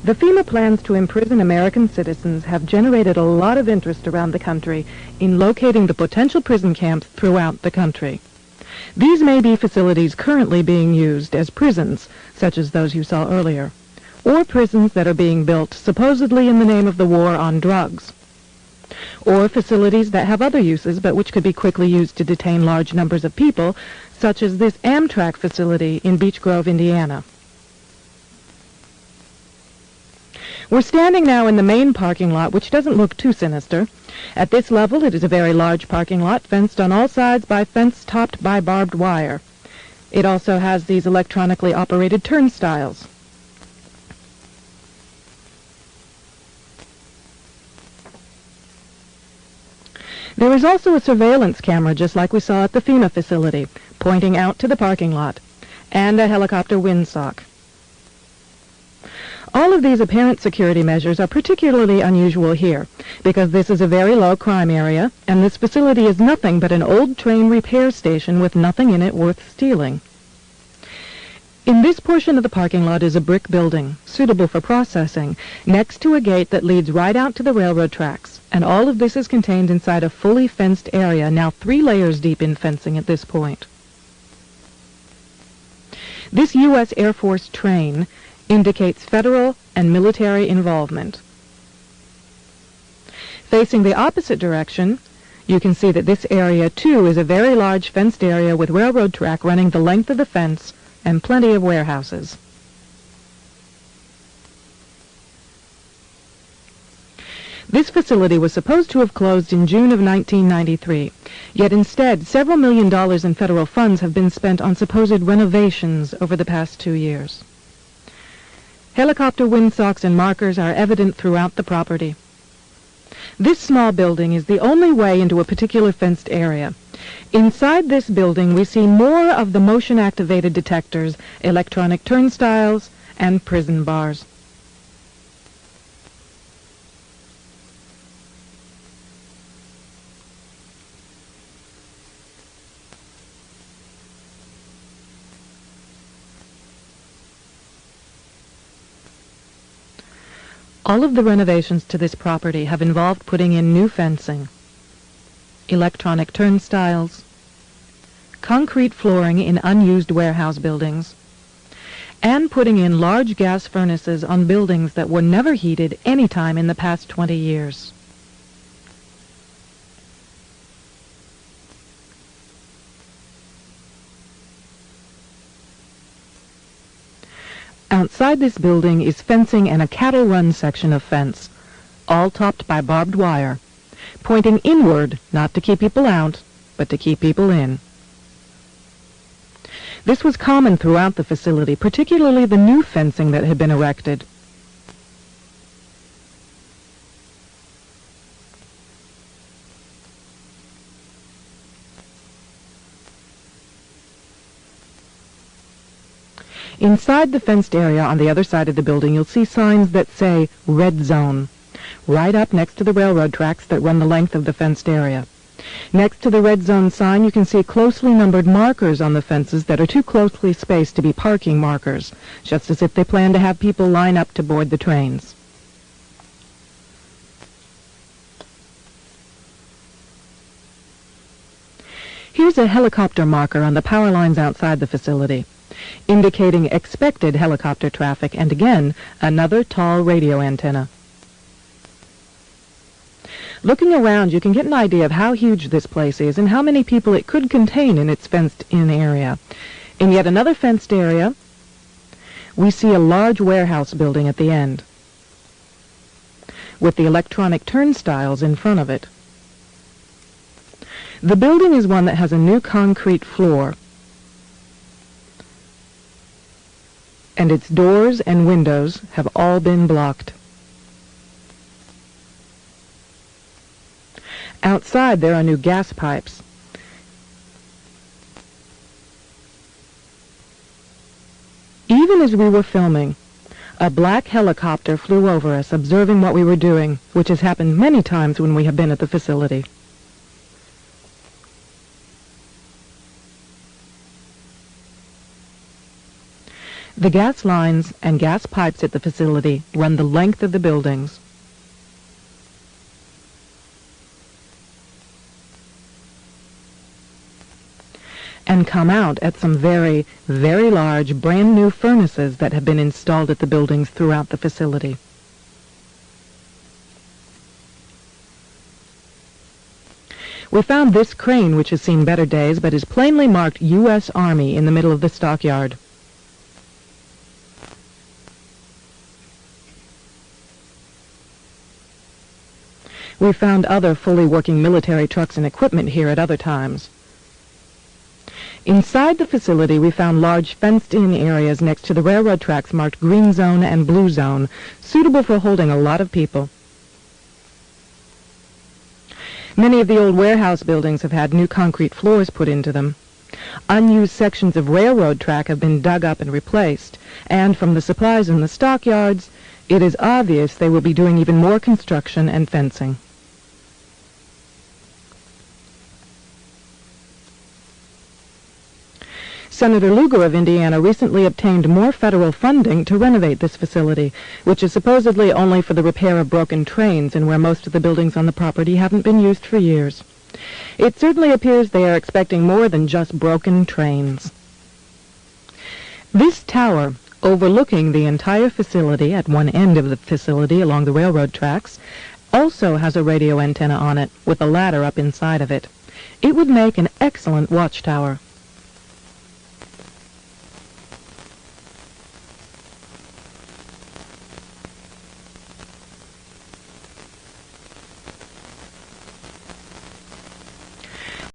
The FEMA plans to imprison American citizens have generated a lot of interest around the country in locating the potential prison camps throughout the country. These may be facilities currently being used as prisons, such as those you saw earlier, or prisons that are being built supposedly in the name of the war on drugs, or facilities that have other uses but which could be quickly used to detain large numbers of people, such as this Amtrak facility in Beech Grove, Indiana. We're standing now in the main parking lot, which doesn't look too sinister. At this level, it is a very large parking lot, fenced on all sides by fence topped by barbed wire. It also has these electronically operated turnstiles. There is also a surveillance camera, just like we saw at the FEMA facility, pointing out to the parking lot, and a helicopter windsock. All of these apparent security measures are particularly unusual here, because this is a very low crime area, and this facility is nothing but an old train repair station with nothing in it worth stealing. In this portion of the parking lot is a brick building, suitable for processing, next to a gate that leads right out to the railroad tracks, and all of this is contained inside a fully fenced area, now 3 layers deep in fencing at this point. This U.S. Air Force train indicates federal and military involvement. Facing the opposite direction, you can see that this area, too, is a very large fenced area with railroad track running the length of the fence and plenty of warehouses. This facility was supposed to have closed in June of 1993, yet instead several $million in federal funds have been spent on supposed renovations over the past 2 years. Helicopter windsocks and markers are evident throughout the property. This small building is the only way into a particular fenced area. Inside this building, we see more of the motion-activated detectors, electronic turnstiles, and prison bars. All of the renovations to this property have involved putting in new fencing, electronic turnstiles, concrete flooring in unused warehouse buildings, and putting in large gas furnaces on buildings that were never heated any time in the past 20 years. Outside this building is fencing and a cattle run section of fence, all topped by barbed wire, pointing inward, not to keep people out, but to keep people in. This was common throughout the facility, particularly the new fencing that had been erected. Inside the fenced area on the other side of the building, you'll see signs that say Red Zone, right up next to the railroad tracks that run the length of the fenced area. Next to the Red Zone sign, you can see closely numbered markers on the fences that are too closely spaced to be parking markers, just as if they plan to have people line up to board the trains. Here's a helicopter marker on the power lines outside the facility, indicating expected helicopter traffic, and again, another tall radio antenna. Looking around, you can get an idea of how huge this place is and how many people it could contain in its fenced-in area. In yet another fenced area, we see a large warehouse building at the end, with the electronic turnstiles in front of it. The building is one that has a new concrete floor, and its doors and windows have all been blocked. Outside, there are new gas pipes. Even as we were filming, a black helicopter flew over us, observing what we were doing, which has happened many times when we have been at the facility. The gas lines and gas pipes at the facility run the length of the buildings. And come out at some very, very large, brand new furnaces that have been installed at the buildings throughout the facility. We found this crane, which has seen better days, but is plainly marked U.S. Army in the middle of the stockyard. We found other fully working military trucks and equipment here at other times. Inside the facility, we found large fenced-in areas next to the railroad tracks marked Green Zone and Blue Zone, suitable for holding a lot of people. Many of the old warehouse buildings have had new concrete floors put into them. Unused sections of railroad track have been dug up and replaced, and from the supplies in the stockyards, it is obvious they will be doing even more construction and fencing. Senator Lugar of Indiana recently obtained more federal funding to renovate this facility, which is supposedly only for the repair of broken trains and where most of the buildings on the property haven't been used for years. It certainly appears they are expecting more than just broken trains. This tower, overlooking the entire facility at one end of the facility along the railroad tracks, also has a radio antenna on it with a ladder up inside of it. It would make an excellent watchtower.